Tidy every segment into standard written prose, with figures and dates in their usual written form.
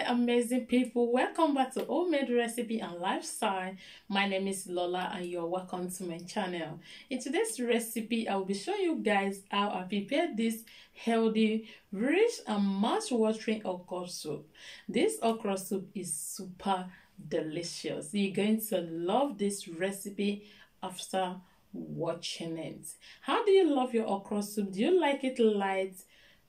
amazing people, welcome back to Homemade Recipe and Lifestyle. My name is Lola and you're welcome to my channel. In today's recipe, I will be showing you guys how I prepared this healthy, rich and mouth-watering okra soup. This okra soup is super delicious. You're going to love this recipe after watching it. How do you love your okra soup? Do you like it light,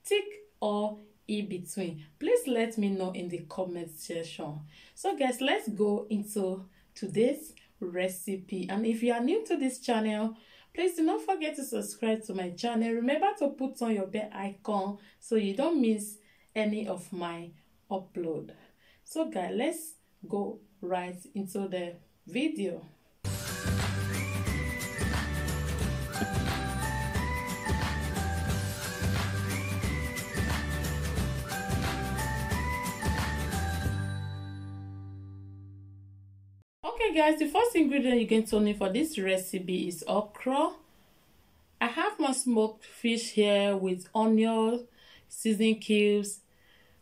thick, or in between? Please let me know in the comment section. So guys, let's go into today's recipe. And if you are new to this channel, please do not forget to subscribe to my channel. Remember to put on your bell icon so you don't miss any of my upload. So guys, let's go right into the video. Okay guys, the first ingredient you're going to need for this recipe is okra. I have my smoked fish here with onion, seasoning cubes,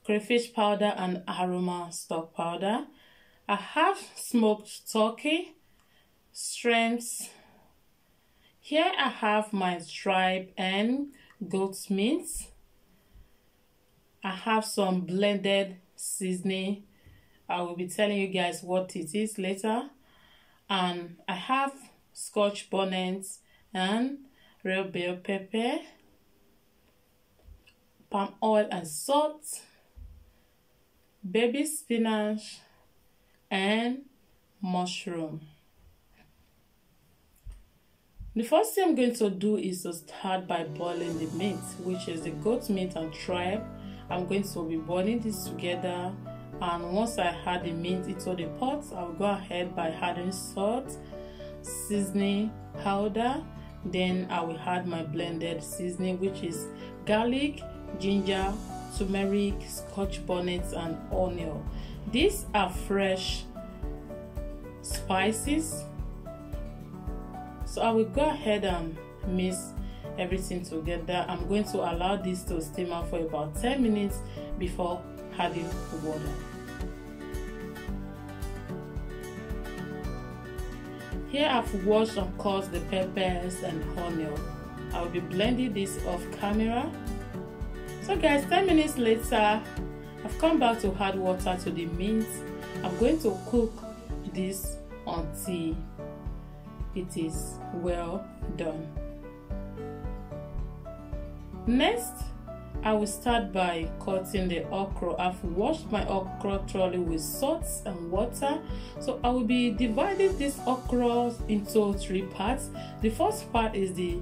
crayfish powder and aroma stock powder. I have smoked turkey, shrimps. Here I have my tripe and goat's meat. I have some blended seasoning. I will be telling you guys what it is later. And I have scotch bonnets and red bell pepper, palm oil and salt, baby spinach, and mushroom. The first thing I'm going to do is to start by boiling the meat, which is the goat meat and tripe. I'm going to be boiling this together. And once I add the meat into the pot, I'll go ahead by adding salt, seasoning powder. Then I will add my blended seasoning, which is garlic, ginger, turmeric, scotch bonnets and onion. These are fresh spices. So I will go ahead and mix everything together. I'm going to allow this to simmer for about 10 minutes before adding water. Here I've washed and cut the peppers and onion. I will be blending this off camera. So guys, 10 minutes later, I've come back to add water to the meat. I'm going to cook this until it is well done. Next, I will start by cutting the okra. I've washed my okra thoroughly with salt and water. So I will be dividing this okra into 3 parts. The first part is the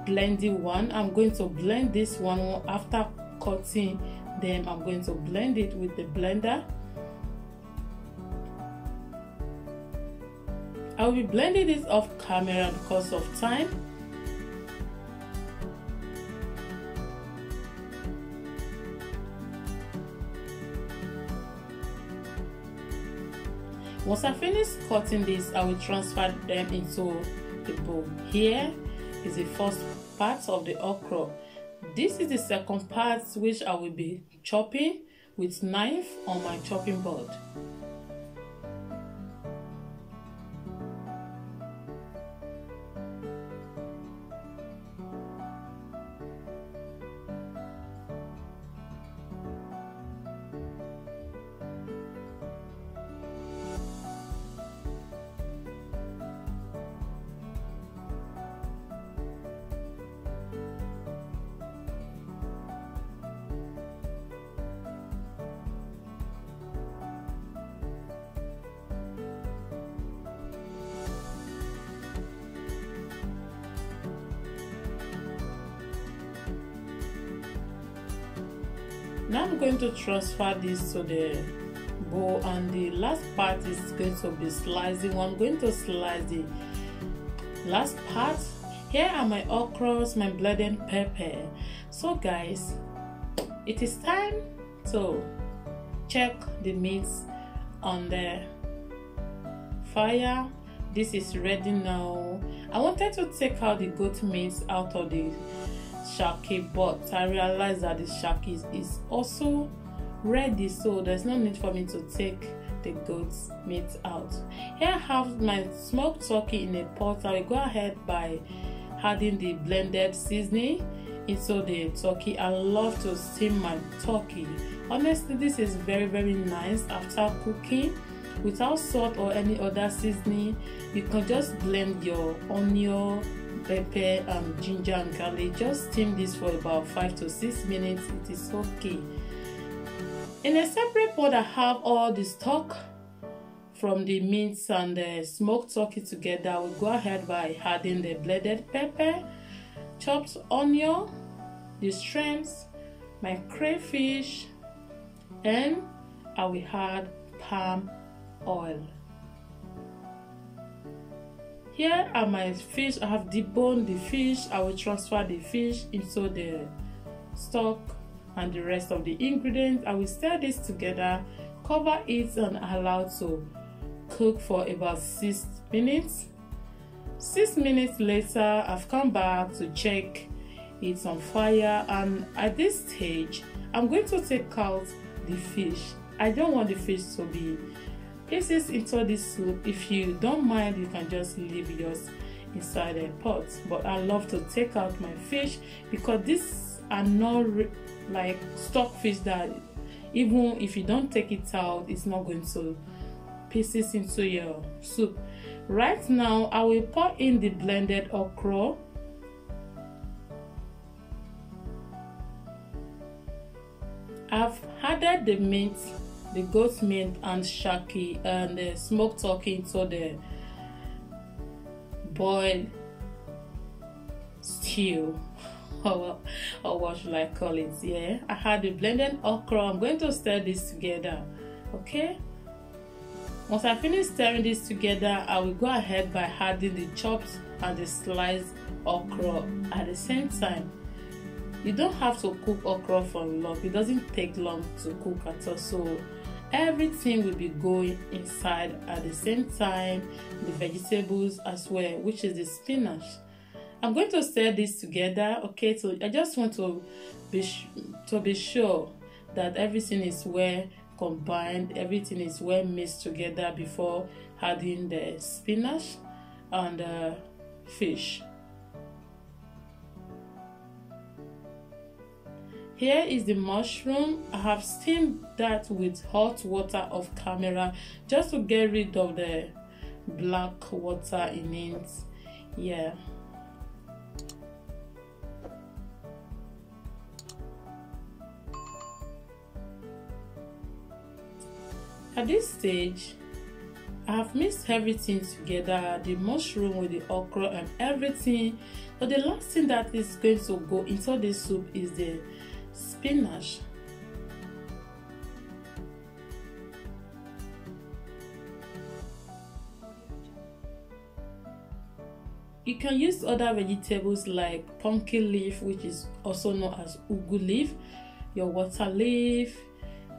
blending one. I'm going to blend this one. After cutting them, I'm going to blend it with the blender. I will be blending this off camera because of time. Once I finish cutting this, I will transfer them into the bowl. Here is the first part of the okra. This is the second part, which I will be chopping with knife on my chopping board. Now I'm going to transfer this to the bowl, and the last part is going to be slicing. I'm going to slice the last part. Here are my okras, my blended pepper. So guys, it is time to check the meat on the fire. This is ready now. I wanted to take out the goat meat out of the shaki, but I realized that the shaki is also ready, so there's no need for me to take the goat's meat out. Here I have my smoked turkey in a pot. I will go ahead by adding the blended seasoning into the turkey. I love to steam my turkey. Honestly, this is very nice after cooking. Without salt or any other seasoning, you can just blend your onion, pepper and ginger and garlic. Just steam this for about 5 to 6 minutes. It is okay. In a separate pot, I have all the stock from the meats and the smoked turkey together. I will go ahead by adding the blended pepper, chopped onion, the shrimps, my crayfish, and I will add palm oil. Here are my fish. I have deboned the fish. I will transfer the fish into the stock and the rest of the ingredients. I will stir this together, cover it and allow to cook for about 6 minutes. 6 minutes later, I've come back to check it's on fire, and at this stage I'm going to take out the fish. I don't want the fish to be pieces into this soup. If you don't mind, you can just leave yours inside a pot, but I love to take out my fish because these are not like stock fish that even if you don't take it out, it's not going to pieces into your soup. Right now I will pour in the blended okra, I've added the meat, the goat meat and shaki and the smoked turkey into the boiled stew, or what should I call it? Yeah, I had the blended okra. I'm going to stir this together. Okay, once I finish stirring this together, I will go ahead by adding the chopped and the sliced okra at the same time. You don't have to cook okra for long. It doesn't take long to cook at all, so everything will be going inside at the same time, the vegetables as well, which is the spinach. I'm going to stir this together. Okay, so I just want to be sure that everything is well combined, everything is well mixed together before adding the spinach and the fish. Here is the mushroom. I have steamed that with hot water off camera just to get rid of the black water in it. Yeah. At this stage, I have mixed everything together, the mushroom with the okra and everything. But the last thing that is going to go into this soup is the spinach. You can use other vegetables like pumpkin leaf, which is also known as ugu leaf, your water leaf,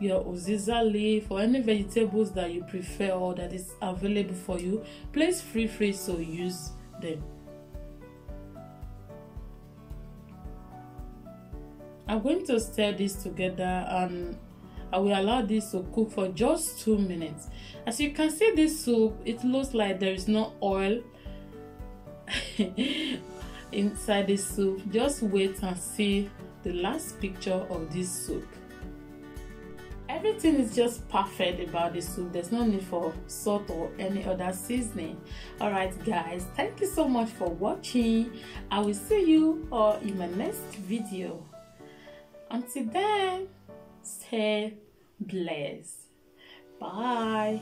your uziza leaf, or any vegetables that you prefer or that is available for you. Please feel free to use them. I'm going to stir this together and I will allow this to cook for just 2 minutes. As you can see, this soup, it looks like there is no oil inside this soup. Just wait and see the last picture of this soup. Everything is just perfect about this soup. There's no need for salt or any other seasoning. Alright guys, thank you so much for watching. I will see you all in my next video. Until then, stay blessed. Bye.